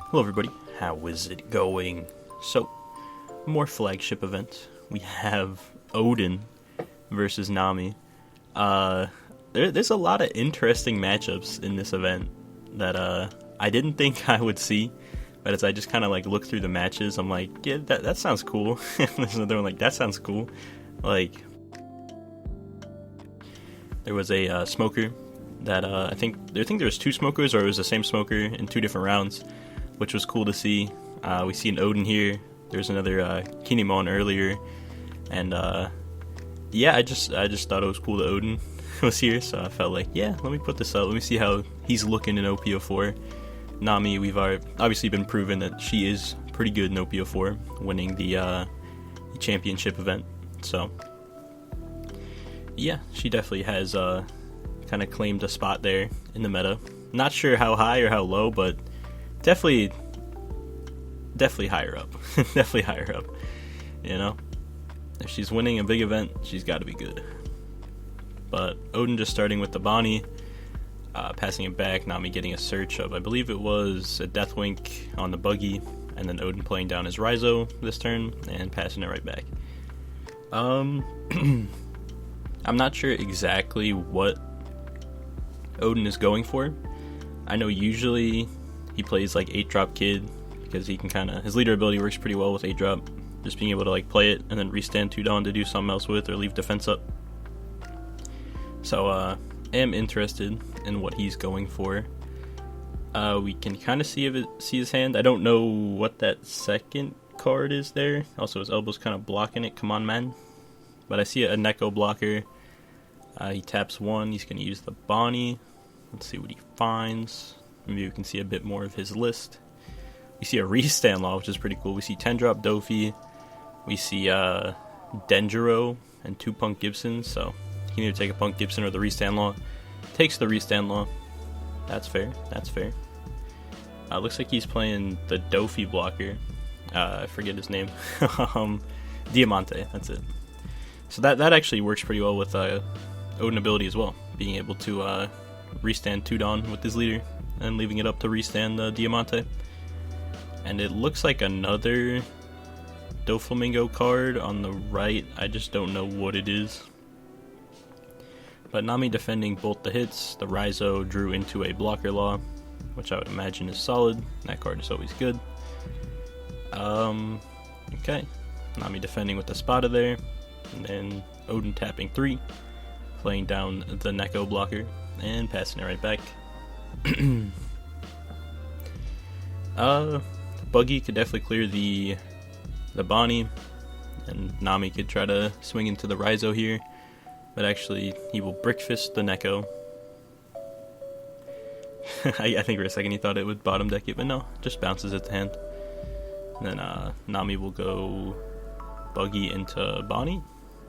Hello everybody, how is it going? So, more flagship event. We have Odin versus Nami. There's a lot of interesting matchups in this event that I didn't think I would see, but as I just kind of like look through the matches, I'm like, yeah, that sounds cool. And there's another one like, that sounds cool. Like, there was a smoker that I think there was two smokers, or it was the same smoker in two different rounds, which was cool to see. We see an Odin here. There's another Kinemon earlier, and yeah, I just thought it was cool that Odin was here, so I felt like, yeah, let me put this out. Let me see how he's looking in OP04. Nami, we've obviously been proven that she is pretty good in OP04, winning the championship event. So yeah, she definitely has kind of claimed a spot there in the meta. Not sure how high or how low, but definitely higher up. Definitely higher up. You know, if she's winning a big event, she's got to be good. But Odin just starting with the Bonnie, passing it back. Nami getting a search of, I believe it was a Deathwink on the buggy, and then Odin playing down his Raizo this turn and passing it right back. I'm not sure exactly what Odin is going for. I know usually he plays like 8-drop Kid, because he can his leader ability works pretty well with 8-drop, just being able to like play it and then restand 2 down to do something else with, or leave defense up. So am interested in what he's going for. We can kind of see his hand. I don't know what that second card is there. Also, his elbow's kind of blocking it. Come on, man. But I see a Neko blocker. He taps 1. He's going to use the Bonnie. Let's see what he finds. Maybe we can see a bit more of his list. We see a Restand Law, which is pretty cool. We see 10-drop Dofi. We see Denjiro and 2 Punk Gibsons. So he can either take a Punk Gibson or the Restand Law. Takes the Restand Law. That's fair. That's fair. Looks like he's playing the Dofi blocker. I forget his name. Diamante. That's it. So that actually works pretty well with Odin ability as well. Being able to restand 2 down with his leader and leaving it up to restand the Diamante. And it looks like another Doflamingo card on the right. I just don't know what it is. But Nami defending both the hits. The Raizo drew into a blocker law, which I would imagine is solid. That card is always good. Okay. Nami defending with the Spada there. And then Odin tapping 3. Playing down the Neko blocker. And passing it right back. Buggy could definitely clear the Bonnie, and Nami could try to swing into the Raizo here, but actually he will Brick Fist the Neko. I think for a second he thought it would bottom deck it, but no, just bounces it to hand. And then Nami will go Buggy into Bonnie,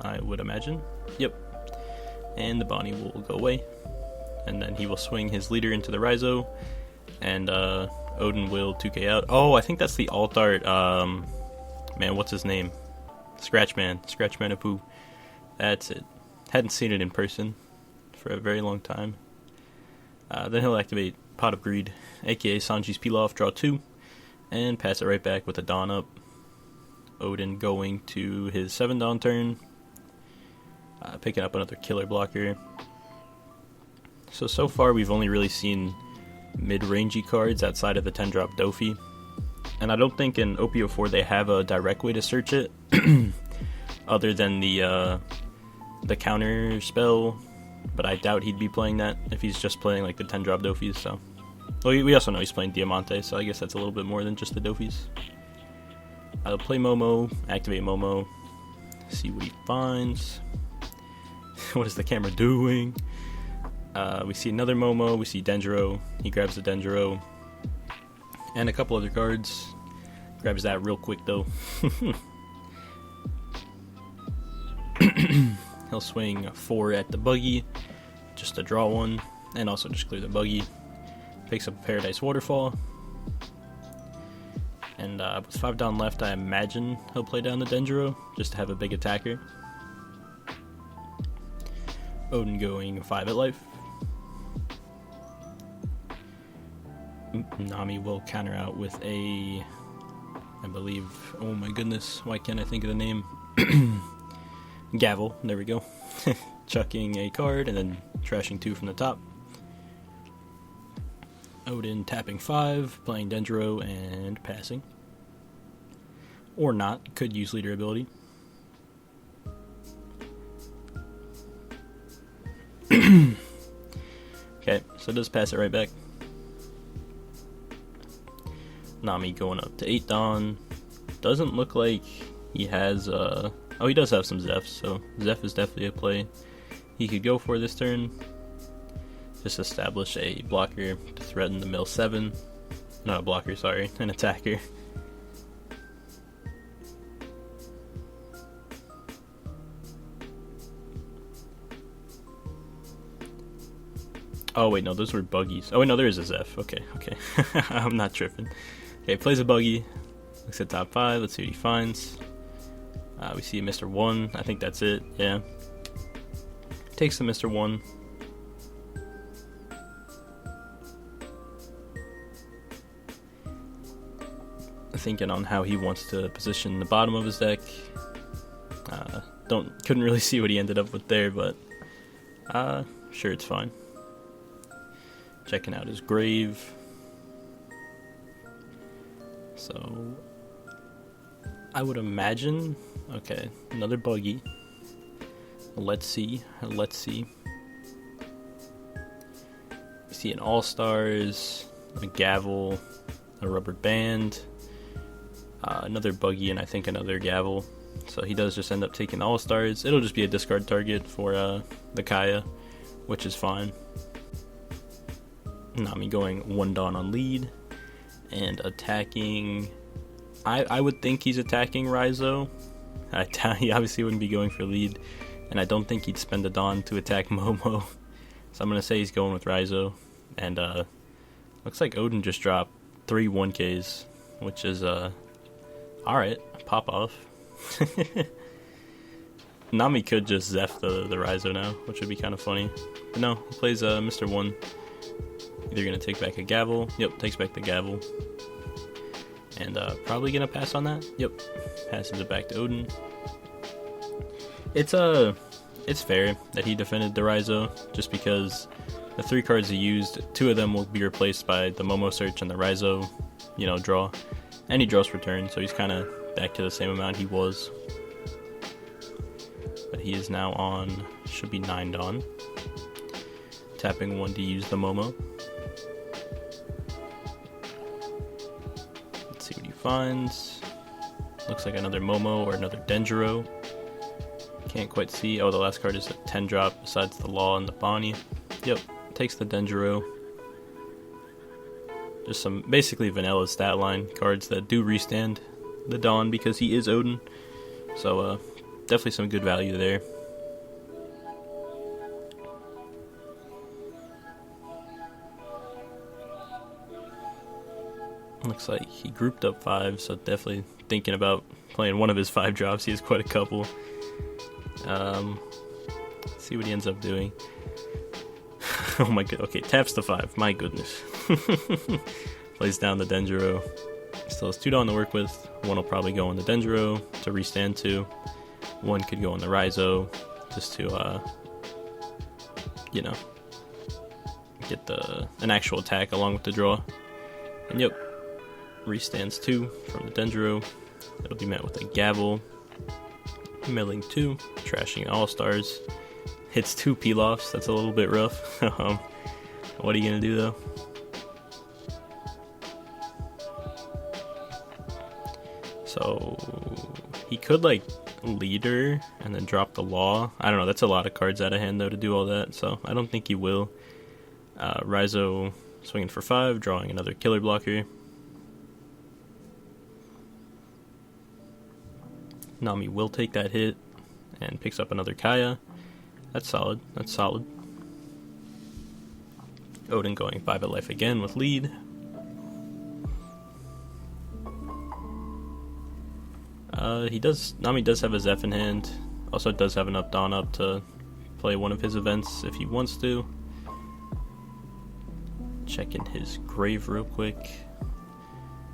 I would imagine. Yep. And the Bonnie will go away, and then he will swing his leader into the Raizo, and Odin will 2k out. Oh, I think that's the alt art. Man, what's his name? Scratchman Apu. That's it. Hadn't seen it in person for a very long time. Then he'll activate Pot of Greed, aka Sanji's Peel Off, draw 2, and pass it right back with a Dawn up. Odin going to his 7 down turn, picking up another killer blocker. So far we've only really seen mid-rangey cards outside of the 10-drop Dofi. And I don't think in OP04 they have a direct way to search it, other than the counter spell, but I doubt he'd be playing that if he's just playing like the 10-drop Dofis, so. Well, we also know he's playing Diamante, so I guess that's a little bit more than just the Dofis. I'll play Momo, activate Momo, see what he finds. What is the camera doing? We see another Momo, we see Denjiro, he grabs the Denjiro, and a couple other cards, grabs that real quick though. He'll swing 4 at the buggy, just to draw 1, and also just clear the buggy, picks up Paradise Waterfall, and with 5 down left I imagine he'll play down the Denjiro, just to have a big attacker. Odin going 5 at life. Nami will counter out with a, I believe, oh my goodness, why can't I think of the name? Gavel, there we go. Chucking a card and then trashing 2 from the top. Odin tapping 5, playing Denjiro and passing. Or not, could use leader ability. Okay, so does pass it right back. Nami going up to 8 Dawn. Doesn't look like he has, oh, he does have some Zeph, so Zeph is definitely a play he could go for this turn. Just establish a blocker to threaten the mill 7. Not a blocker, sorry, an attacker. Oh wait, no, those were buggies. Oh wait, no, there is a Zeph. Okay. I'm not tripping. Okay, plays a buggy. Looks at top 5. Let's see what he finds. We see a Mr. 1. I think that's it. Yeah. Takes the Mr. 1. Thinking on how he wants to position the bottom of his deck. Couldn't really see what he ended up with there, but sure, it's fine. Checking out his grave. So I would imagine, okay, another buggy. Let's see. We see an All-Stars, a Gavel, a Rubber Band, another buggy, and I think another Gavel. So he does just end up taking the All-Stars. It'll just be a discard target for the Kaya, which is fine. Nami going 1 Dawn on lead and attacking. I would think he's attacking Raizo. He obviously wouldn't be going for lead, and I don't think he'd spend a Dawn to attack Momo. So I'm gonna say he's going with Raizo. And looks like Odin just dropped 3 1Ks, which is alright, pop off. Nami could just Zeph the Raizo now, which would be kind of funny. But no, he plays Mr. 1. Either gonna take back a Gavel. Yep, takes back the Gavel. And probably gonna pass on that. Yep, passes it back to Odin. It's fair that he defended the Raizo, just because the 3 cards he used, 2 of them will be replaced by the Momo search and the Raizo, draw. And he draws return, so he's kind of back to the same amount he was. But he is now on, should be 9 Dawn. Tapping 1 to use the Momo. Let's see what he finds. Looks like another Momo or another Denjiro. Can't quite see. Oh, the last card is a 10 drop besides the Law and the Bonnie. Yep, takes the Denjiro. Just some basically vanilla stat line cards that do restand the Dawn because he is Odin. So definitely some good value there. Looks like he grouped up 5, so definitely thinking about playing one of his 5 drops. He has quite a couple. Let's see what he ends up doing. Oh my god, okay, taps the 5, my goodness. Plays down the Denjiro. Still has 2 Dawn to work with. 1 will probably go on the Denjiro to restand 2. 1 could go on the Raizo just to, get an actual attack along with the draw. And yep, restands 2 from the Denjiro. It'll be met with a Gavel. Milling 2, trashing All-Stars. Hits 2 peel-offs, that's a little bit rough. What are you gonna do though? So he could leader and then drop the Law. I don't know, that's a lot of cards out of hand though to do all that, so I don't think he will. Raizo swinging for 5, drawing another killer blocker. Nami will take that hit and picks up another Kaya. That's solid. Odin going 5 at life again with lead. Nami does have a Zeph in hand. Also does have enough Dawn up to play one of his events if he wants to. Checking his grave real quick.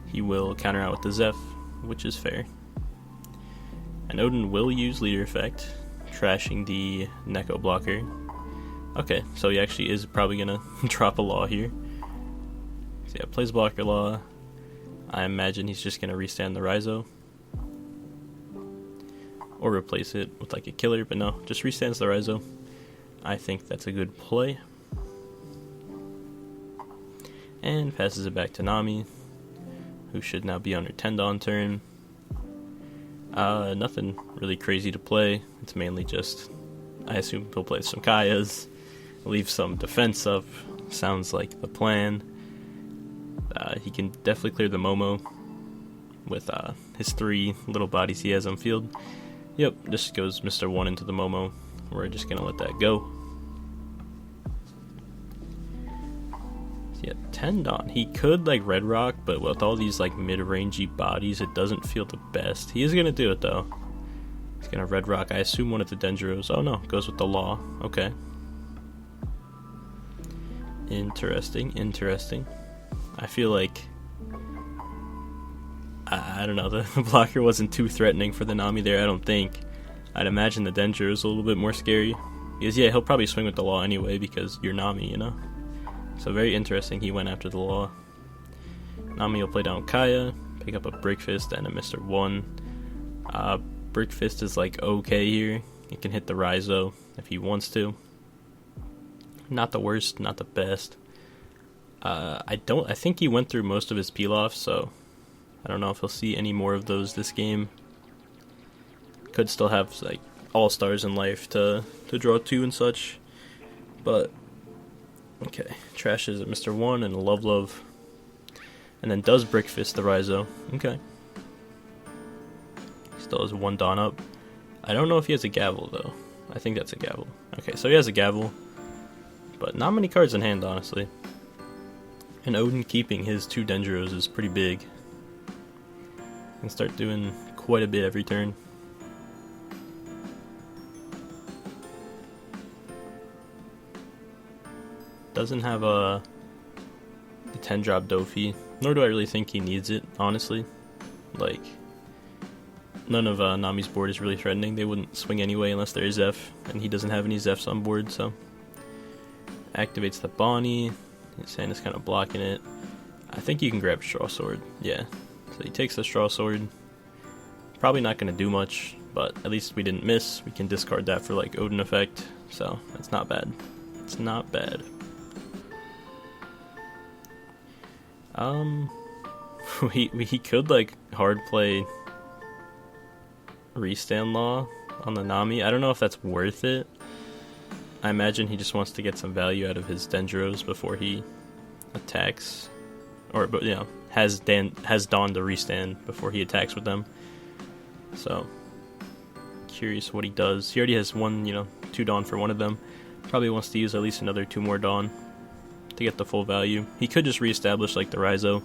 He will counter out with the Zeph, which is fair. And Odin will use leader effect, trashing the Neko blocker. Okay, so he actually is probably gonna drop a law here. So yeah, plays blocker law. I imagine he's just gonna restand the Raizo. Or replace it with like a killer, but no, just restands the Raizo. I think that's a good play. And passes it back to Nami, who should now be on her 10-Dawn turn. Nothing really crazy to play. It's mainly just, I assume he'll play some Kayas, leave some defense up. Sounds like the plan. He can definitely clear the Momo with his 3 little bodies he has on field. Yep, just goes Mr. 1 into the Momo. We're just gonna let that go. So yeah, 10-Dawn. He could like Red Rock, but with all these like mid-rangey bodies, it doesn't feel the best. He is gonna do it though. He's gonna Red Rock. I assume one of the Denjiros. Oh no, goes with the Law. Okay. Interesting, interesting. I feel like I don't know, the blocker wasn't too threatening for the Nami there, I don't think. I'd imagine the Denjiro is a little bit more scary. Because yeah, he'll probably swing with the Law anyway because you're Nami, you know? So very interesting he went after the Law. Nami will play down Kaya, pick up a Brick Fist and a Mr. 1. Brick Fist is like okay here. He can hit the Raizo if he wants to. Not the worst, not the best. I think he went through most of his peel-offs, so I don't know if he'll see any more of those this game. Could still have like all-stars in life to draw 2 and such. But okay, trashes at Mr. 1 and a Love. And then does Brick Fist the Raizo. Okay. Still has 1 Dawn up. I don't know if he has a Gavel though. I think that's a Gavel. Okay, so he has a Gavel. But not many cards in hand, honestly. And Odin keeping his 2 Denjiros is pretty big. Can start doing quite a bit every turn. Doesn't have the 10-drop Dofi, nor do I really think he needs it, honestly. Like, none of Nami's board is really threatening. They wouldn't swing anyway unless there is Zeph, and he doesn't have any Zephs on board, so. Activates the Bonnie. His hand is kind of blocking it. I think you can grab Straw Sword, yeah. So he takes the Straw Sword. Probably not going to do much, but at least we didn't miss. We can discard that for like Odin effect, so it's not bad. It's not bad. He could like hard play Restand Law on the Nami. I don't know if that's worth it. I imagine he just wants to get some value out of his Denjiros before he attacks, or but you know has Dawn to restand before he attacks with them. So curious what he does. He already has 2 Dawn for one of them. Probably wants to use at least another 2 more Dawn to get the full value. He could just reestablish like the Raizo,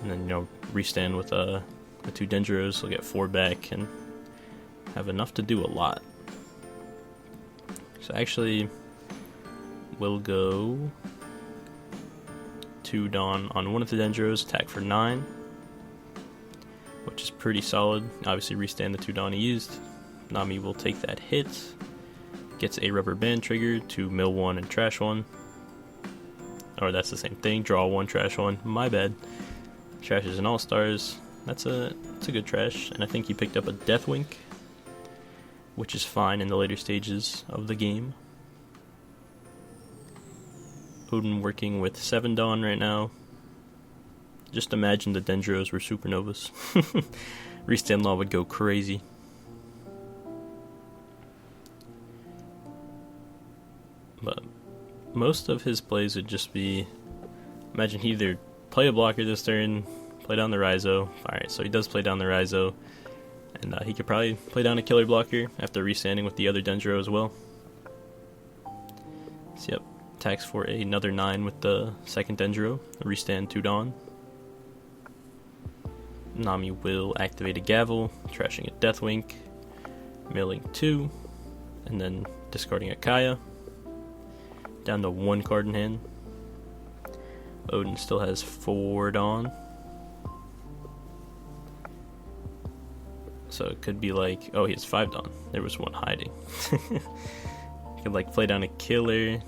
and then restand with the 2 Denjiros. He'll get 4 back and have enough to do a lot. So actually, we'll go 2 Dawn on one of the Denjiros, attack for 9, which is pretty solid. Obviously, restand the 2 Dawn he used. Nami will take that hit, gets a rubber band trigger to mill 1 and trash 1. Or that's the same thing, draw 1, trash 1. My bad. Trashes and all-stars. That's a good trash, and I think he picked up a Deathwink, which is fine in the later stages of the game. Odin working with 7 Dawn right now. Just imagine the Denjiros were supernovas. Restand Law would go crazy. But most of his plays would just be, imagine he either play a blocker this turn, play down the Raizo. Alright, so he does play down the Raizo. And he could probably play down a killer blocker after restanding with the other Denjiro as well. So yep, attacks for another 9 with the second Denjiro, restand 2 Dawn. Nami will activate a Gavel, trashing a Deathwink, milling 2, and then discarding a Kaya. Down to 1 card in hand. Odin still has 4 Dawn. So it could be like, oh, he has 5 Dawn. There was one hiding. He could like play down a killer,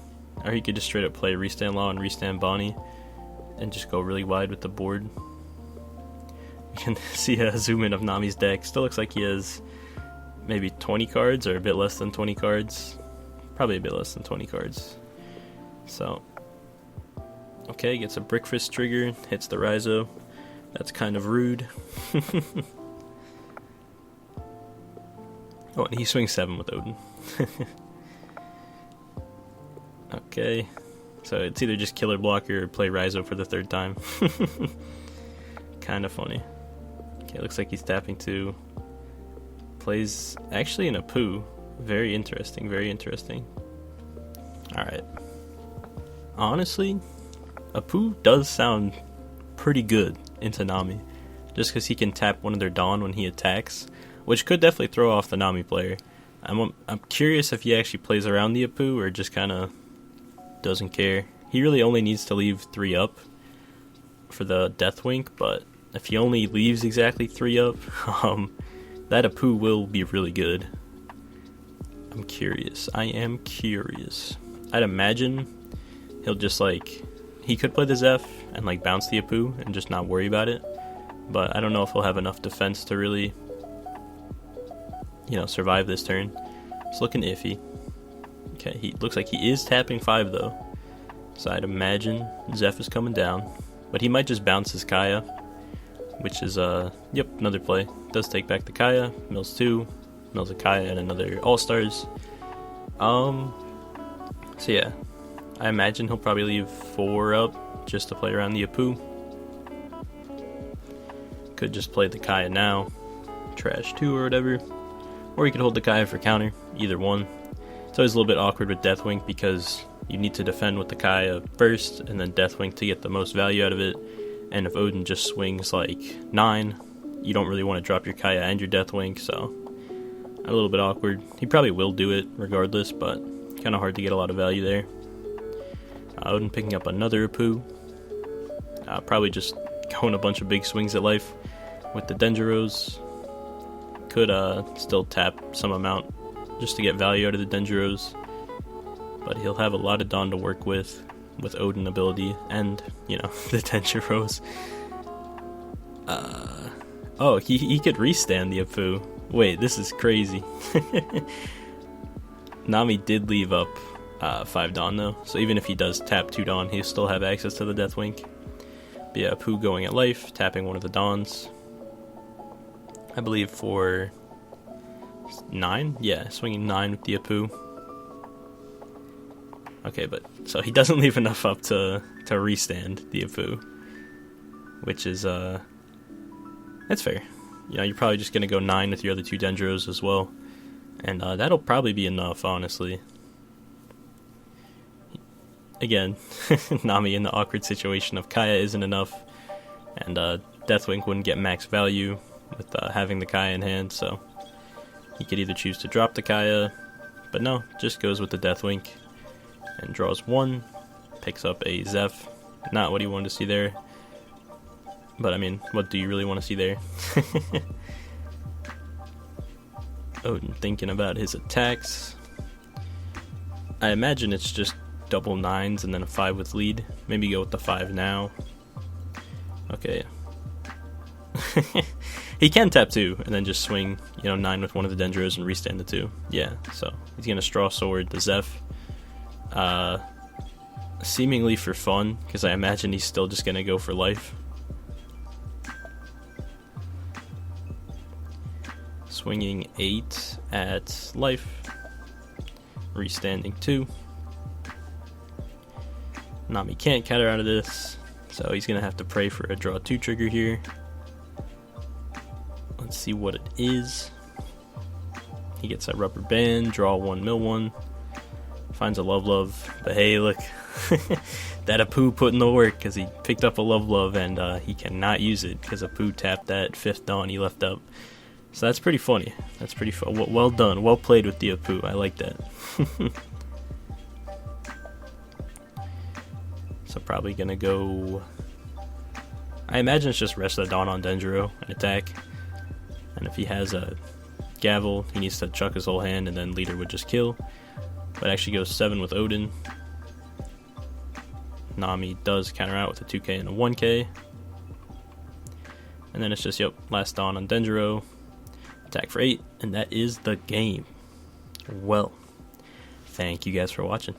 or he could just straight up play Restand Law and Restand Bonnie and just go really wide with the board. You can see a zoom in of Nami's deck. Still looks like he has maybe 20 cards or a bit less than 20 cards. Probably a bit less than 20 cards. So, okay, gets a Brick Fist trigger, hits the Raizo. That's kind of rude. Oh, and he swings 7 with Odin. Okay, so it's either just Killer Blocker or play Raizo for the 3rd time. Kind of funny. Okay, looks like he's tapping 2. Plays actually an Apu. Very interesting, very interesting. Alright. Honestly, Apu does sound pretty good into Nami. Just because he can tap one of their Dawn when he attacks, which could definitely throw off the Nami player. I'm curious if he actually plays around the Apu or just kind of doesn't care. He really only needs to leave 3 up for the Death Wink, but if he only leaves exactly 3 up, that Apu will be really good. I'm curious. I am curious. I'd imagine he'll just like, he could play the Zeph and like bounce the Apu and just not worry about it, but I don't know if he'll have enough defense to really, you know, survive this turn. It's looking iffy. Okay, he looks like he is tapping 5 though, so I'd imagine Zeph is coming down, but he might just bounce his Kaya, which is yep, another play. Does take back the Kaya, mills 2, mills a Kaya and another All-Stars. So yeah, I imagine he'll probably leave 4 up just to play around the Apu. Could just play the Kaya now, trash 2 or whatever, or he could hold the Kaya for counter, either one. It's always a little bit awkward with Deathwink because you need to defend with the Kaya first and then Deathwink to get the most value out of it. And if Odin just swings like 9, you don't really want to drop your Kaya and your Deathwink, so a little bit awkward. He probably will do it regardless, but kind of hard to get a lot of value there. Odin picking up another Apu. Probably just going a bunch of big swings at life with the Denjiros. Could still tap some amount just to get value out of the Denjiros, but he'll have a lot of Dawn to work with Odin ability and, you know, the Denjiros. Oh, he could restand the Apu. Wait, this is crazy. Nami did leave up 5 Dawn though, so even if he does tap 2 Dawn, he'll still have access to the Deathwink. But yeah, Apu going at life, tapping one of the Dawns. I believe for 9? Yeah, swinging 9 with the Apu. Okay, but so he doesn't leave enough up to restand the Apu, which is that's fair. You know, you're probably just gonna go 9 with your other 2 Denjiros as well, and that'll probably be enough, honestly. Again, Nami in the awkward situation of Kaya isn't enough, and Deathwink wouldn't get max value with having the Kaya in hand, so he could either choose to drop the Kaya, but no, just goes with the Deathwink and draws 1, picks up a Zeph. Not what he wanted to see there, but I mean, what do you really want to see there? Odin thinking about his attacks. I imagine it's just double 9s and then a 5 with lead. Maybe go with the 5 now. Okay. He can tap 2 and then just swing, you know, 9 with one of the Denjiros and restand the 2. Yeah, so he's gonna Straw Sword the Zeph. Seemingly for fun, because I imagine he's still just gonna go for life. Swinging 8 at life. Restanding 2. Nami can't counter out of this, so he's gonna have to pray for a draw 2 trigger here. Let's see what it is. He gets a rubber band, draw 1, mill 1. Finds a love, but hey, look, that Apu put in the work because he picked up a love, and he cannot use it because Apu tapped that 5th Dawn he left up. So that's pretty funny. That's pretty fun. Well done. Well played with the Apu. I like that. So probably gonna go. I imagine it's just Rest of the Dawn on Denjiro and attack. And if he has a gavel, he needs to chuck his whole hand, and then leader would just kill. But actually goes 7 with Odin. Nami does counter out with a 2k and a 1k. And then it's just, last Dawn on Denjiro. Attack for 8, and that is the game. Well, thank you guys for watching.